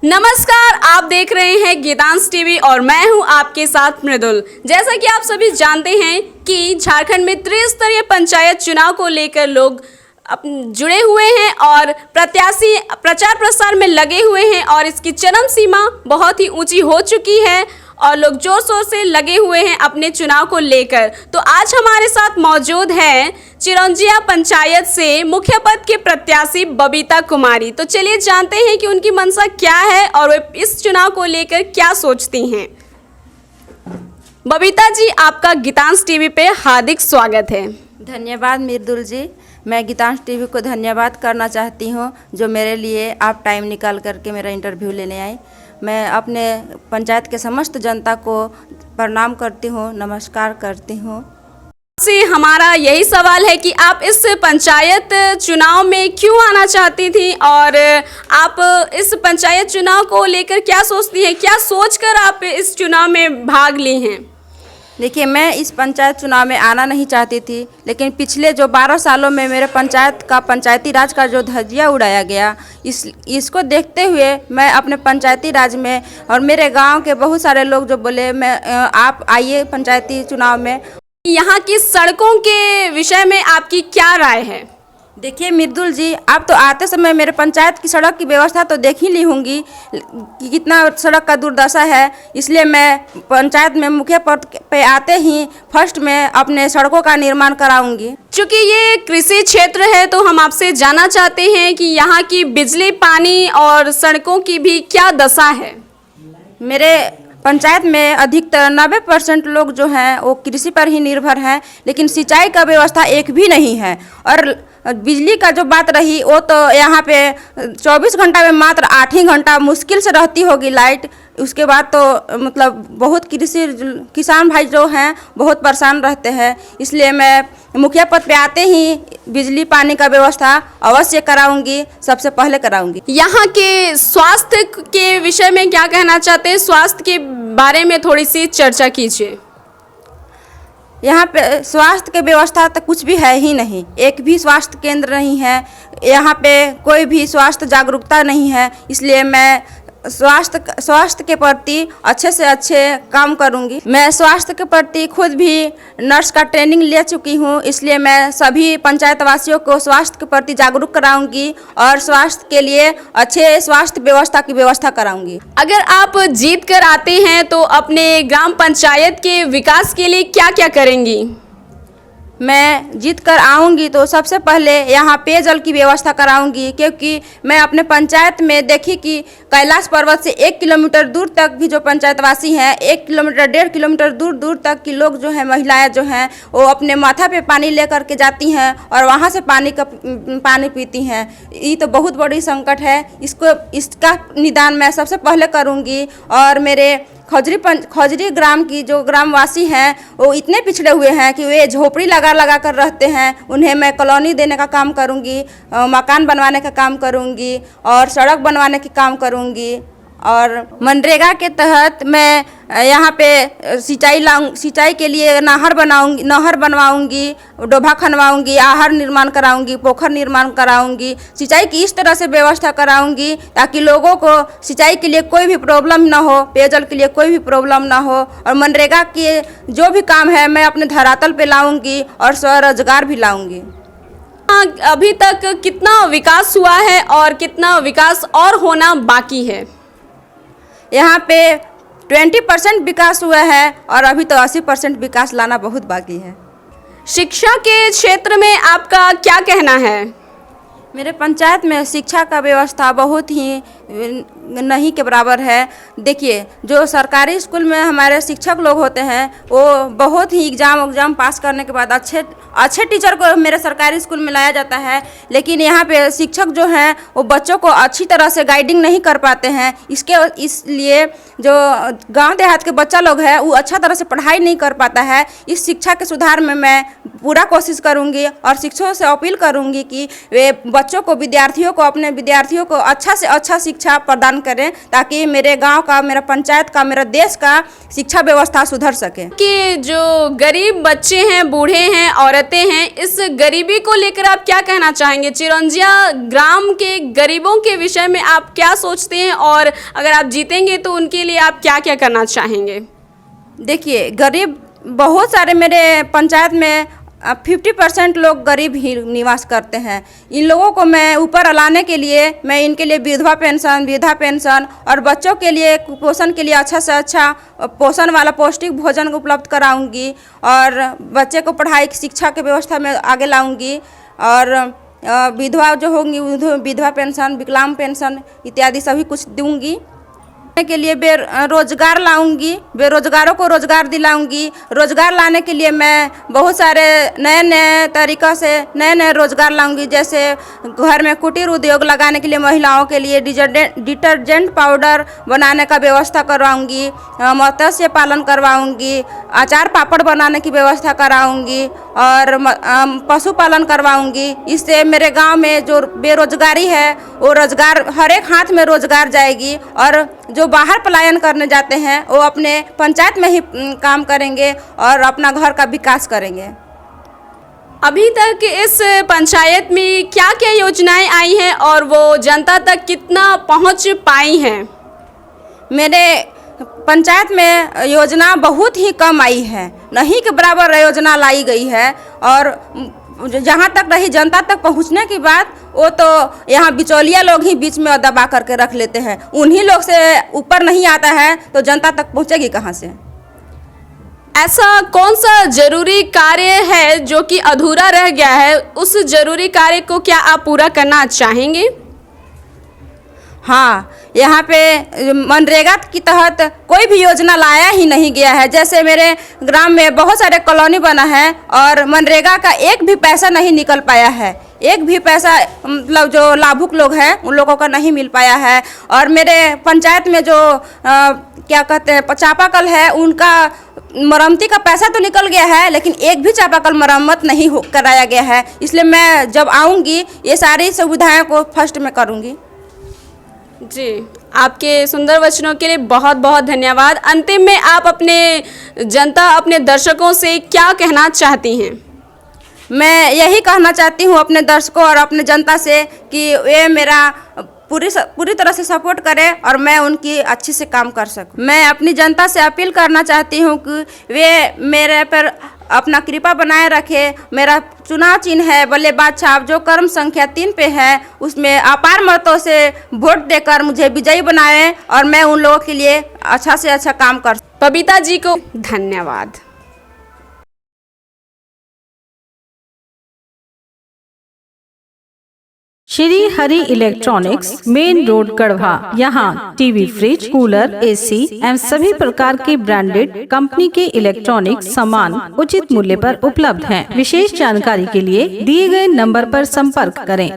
नमस्कार, आप देख रहे हैं गीतांश टीवी और मैं हूं आपके साथ मृदुल। जैसा कि आप सभी जानते हैं कि झारखंड में त्रिस्तरीय पंचायत चुनाव को लेकर लोग जुड़े हुए हैं और प्रत्याशी प्रचार प्रसार में लगे हुए हैं और इसकी चरम सीमा बहुत ही ऊंची हो चुकी है और लोग जोर शोर से लगे हुए हैं अपने चुनाव को लेकर। तो आज हमारे साथ मौजूद हैं चिरौंजिया पंचायत से मुखिया पद के प्रत्याशी बबीता कुमारी। तो चलिए जानते हैं कि उनकी मंशा क्या है और वे इस चुनाव को लेकर क्या सोचती हैं। बबीता जी, आपका गीतांश टीवी पे हार्दिक स्वागत है। धन्यवाद मृदुल जी। मैं गीतांश टीवी को धन्यवाद करना चाहती हूँ जो मेरे लिए आप टाइम निकाल करके मेरा इंटरव्यू लेने आए। मैं अपने पंचायत के समस्त जनता को प्रणाम करती हूँ, नमस्कार करती हूँ। से हमारा यही सवाल है कि आप इस पंचायत चुनाव में क्यों आना चाहती थी और आप इस पंचायत चुनाव को लेकर क्या सोचती हैं, क्या सोचकर आप इस चुनाव में भाग ली हैं? देखिए, मैं इस पंचायत चुनाव में आना नहीं चाहती थी, लेकिन पिछले जो 12 सालों में मेरे पंचायत का पंचायती राज का जो धज्जियाँ उड़ाया गया, इसको देखते हुए मैं अपने पंचायती राज में और मेरे गांव के बहुत सारे लोग जो बोले आप आइए पंचायती चुनाव में। यहाँ की सड़कों के विषय में आपकी क्या राय है? देखिए मृदुल जी, आप तो आते समय मेरे पंचायत की सड़क की व्यवस्था तो देख ही ली होंगी कि कितना सड़क का दुर्दशा है। इसलिए मैं पंचायत में मुखिया पद पे आते ही फर्स्ट में अपने सड़कों का निर्माण कराऊंगी। चूँकि ये कृषि क्षेत्र है तो हम आपसे जानना चाहते हैं कि यहाँ की बिजली, पानी और सड़कों की भी क्या दशा है? मेरे पंचायत में अधिकतर 90% लोग जो हैं वो कृषि पर ही निर्भर हैं, लेकिन सिंचाई का व्यवस्था एक भी नहीं है। और बिजली का जो बात रही वो तो यहाँ पे 24 घंटा में मात्र 8 ही घंटा मुश्किल से रहती होगी लाइट। उसके बाद तो मतलब बहुत किसान भाई जो हैं बहुत परेशान रहते हैं। इसलिए मैं मुखिया पद पे आते ही बिजली पानी का व्यवस्था अवश्य कराऊंगी, सबसे पहले कराऊंगी। यहाँ के स्वास्थ्य के विषय में क्या कहना चाहते हैं? स्वास्थ्य के बारे में थोड़ी सी चर्चा कीजिए। यहाँ पे स्वास्थ्य की व्यवस्था तो कुछ भी है ही नहीं, एक भी स्वास्थ्य केंद्र नहीं है। यहाँ पे कोई भी स्वास्थ्य जागरूकता नहीं है। इसलिए मैं स्वास्थ्य के प्रति अच्छे से अच्छे काम करूँगी। मैं स्वास्थ्य के प्रति खुद भी नर्स का ट्रेनिंग ले चुकी हूँ, इसलिए मैं सभी पंचायत वासियों को स्वास्थ्य के प्रति जागरूक कराऊंगी और स्वास्थ्य के लिए अच्छे स्वास्थ्य व्यवस्था की व्यवस्था कराऊंगी। अगर आप जीत कर आते हैं तो अपने ग्राम पंचायत के विकास के लिए क्या क्या करेंगी? मैं जीत कर आऊँगी तो सबसे पहले यहाँ पेयजल की व्यवस्था कराऊंगी, क्योंकि मैं अपने पंचायत में देखी कि कैलाश पर्वत से 1 किलोमीटर दूर तक भी जो पंचायतवासी हैं, 1 किलोमीटर 1.5 किलोमीटर दूर दूर तक की लोग जो हैं, महिलाएं जो हैं, वो अपने माथा पे पानी ले करके जाती हैं और वहाँ से पानी पीती हैं। ये तो बहुत बड़ी संकट है। इसका निदान मैं सबसे पहले करूँगी। और मेरे खौजरी ग्राम की जो ग्रामवासी हैं वो इतने पिछड़े हुए हैं कि वे झोपड़ी लगा कर रहते हैं। उन्हें मैं कॉलोनी देने का काम करूंगी, मकान बनवाने का काम करूंगी और सड़क बनवाने का काम करूंगी। और मनरेगा के तहत मैं यहाँ पे सिंचाई के लिए नहर बनवाऊंगी, डोभा खनवाऊंगी, आहर निर्माण कराऊंगी, पोखर निर्माण कराऊंगी। सिंचाई की इस तरह से व्यवस्था कराऊंगी ताकि लोगों को सिंचाई के लिए कोई भी प्रॉब्लम ना हो, पेयजल के लिए कोई भी प्रॉब्लम ना हो। और मनरेगा के जो भी काम है मैं अपने धरातल पे लाऊंगी और स्वरोजगार भी लाऊंगी। अभी तक कितना विकास हुआ है और कितना विकास और होना बाकी है? यहाँ पे 20% विकास हुआ है और अभी तो 80% विकास लाना बहुत बाकी है। शिक्षा के क्षेत्र में आपका क्या कहना है? मेरे पंचायत में शिक्षा का व्यवस्था बहुत ही नहीं के बराबर है। देखिए, जो सरकारी स्कूल में हमारे शिक्षक लोग होते हैं वो बहुत ही एग्ज़ाम पास करने के बाद अच्छे टीचर को मेरे सरकारी स्कूल में लाया जाता है, लेकिन यहाँ पे शिक्षक जो हैं वो बच्चों को अच्छी तरह से गाइडिंग नहीं कर पाते हैं। इसलिए जो गांव देहात के बच्चा लोग हैं वो अच्छा तरह से पढ़ाई नहीं कर पाता है। इस शिक्षा के सुधार में मैं पूरा कोशिश करूँगी और शिक्षकों से अपील करूँगी कि वे बच्चों को, अपने विद्यार्थियों को अच्छा से अच्छा शिक्षा शिक्षा प्रदान करें, ताकि मेरे गांव का, मेरा पंचायत का, मेरा देश का शिक्षा व्यवस्था सुधर सके। कि जो गरीब बच्चे हैं, बूढ़े हैं, औरतें हैं, इस गरीबी को लेकर आप क्या कहना चाहेंगे? चिरौंजिया ग्राम के गरीबों के विषय में आप क्या सोचते हैं, और अगर आप जीतेंगे तो उनके लिए आप क्या क्या करना चाहेंगे? देखिए, गरीब बहुत सारे मेरे पंचायत में 50% लोग गरीब ही निवास करते हैं। इन लोगों को मैं ऊपर लाने के लिए मैं इनके लिए विधवा पेंशन और बच्चों के लिए कुपोषण के लिए अच्छा से अच्छा पोषण वाला पौष्टिक भोजन उपलब्ध कराऊंगी, और बच्चे को पढ़ाई की शिक्षा की व्यवस्था में आगे लाऊंगी, और विधवा जो होंगी विधवा पेंशन, विकलांग पेंशन इत्यादि सभी कुछ दूंगी। के लिए बेरोजगार लाऊंगी, बेरोजगारों को रोजगार दिलाऊंगी। रोजगार लाने के लिए मैं बहुत सारे नए नए तरीक़ों से नए नए रोजगार लाऊंगी, जैसे घर में कुटीर उद्योग लगाने के लिए महिलाओं के लिए डिटर्जेंट पाउडर बनाने का व्यवस्था करवाऊंगी, मत्स्य पालन करवाऊंगी, अचार पापड़ बनाने की व्यवस्था कराऊंगी, और पशुपालन करवाऊंगी। इससे मेरे गांव में जो बेरोजगारी है वो रोजगार, हर एक हाथ में रोजगार जाएगी, और जो बाहर पलायन करने जाते हैं वो अपने पंचायत में ही काम करेंगे और अपना घर का विकास करेंगे। अभी तक इस पंचायत में क्या क्या योजनाएं आई हैं और वो जनता तक कितना पहुंच पाई हैं? मेरे पंचायत में योजना बहुत ही कम आई है, नहीं के बराबर योजना लाई गई है, और जहाँ तक रही जनता तक पहुँचने की बात, वो तो यहाँ बिचौलिया लोग ही बीच में दबा करके रख लेते हैं। उन्हीं लोग से ऊपर नहीं आता है तो जनता तक पहुँचेगी कहाँ से? ऐसा कौन सा जरूरी कार्य है जो कि अधूरा रह गया है? उस जरूरी कार्य को क्या आप पूरा करना चाहेंगे? हाँ, यहाँ पे मनरेगा के तहत कोई भी योजना लाया ही नहीं गया है। जैसे मेरे ग्राम में बहुत सारे कॉलोनी बना है और मनरेगा का एक भी पैसा नहीं निकल पाया है, एक भी पैसा मतलब जो लाभुक लोग हैं उन लोगों का नहीं मिल पाया है। और मेरे पंचायत में जो क्या कहते हैं चापाकल है, उनका मरम्मती का पैसा तो निकल गया है, लेकिन एक भी चापाकल मरम्मत नहीं कराया गया है। इसलिए मैं जब आऊँगी ये सारी सुविधाएँ को फर्स्ट में करूँगी। जी, आपके सुंदर वचनों के लिए बहुत बहुत धन्यवाद। अंतिम में आप अपने जनता, अपने दर्शकों से क्या कहना चाहती हैं? मैं यही कहना चाहती हूँ अपने दर्शकों और अपने जनता से कि वे मेरा पूरी तरह से सपोर्ट करें और मैं उनकी अच्छी से काम कर सकूं। मैं अपनी जनता से अपील करना चाहती हूँ कि वे मेरे पर अपना कृपा बनाए रखे। मेरा चुनाव चिन्ह है बल्लेबाज छाप, जो क्रम संख्या 3 पे है, उसमें अपार मतों से वोट देकर मुझे विजयी बनाएं और मैं उन लोगों के लिए अच्छा से अच्छा काम कर। बबीता जी को धन्यवाद। Shri Hari electronics, main road Garhwa. यहाँ टीवी, फ्रिज, कूलर, एसी एवं सभी प्रकार के ब्रांडेड कंपनी के इलेक्ट्रॉनिक सामान उचित मूल्य पर उपलब्ध हैं। विशेष जानकारी के लिए दिए गए नंबर पर संपर्क करें।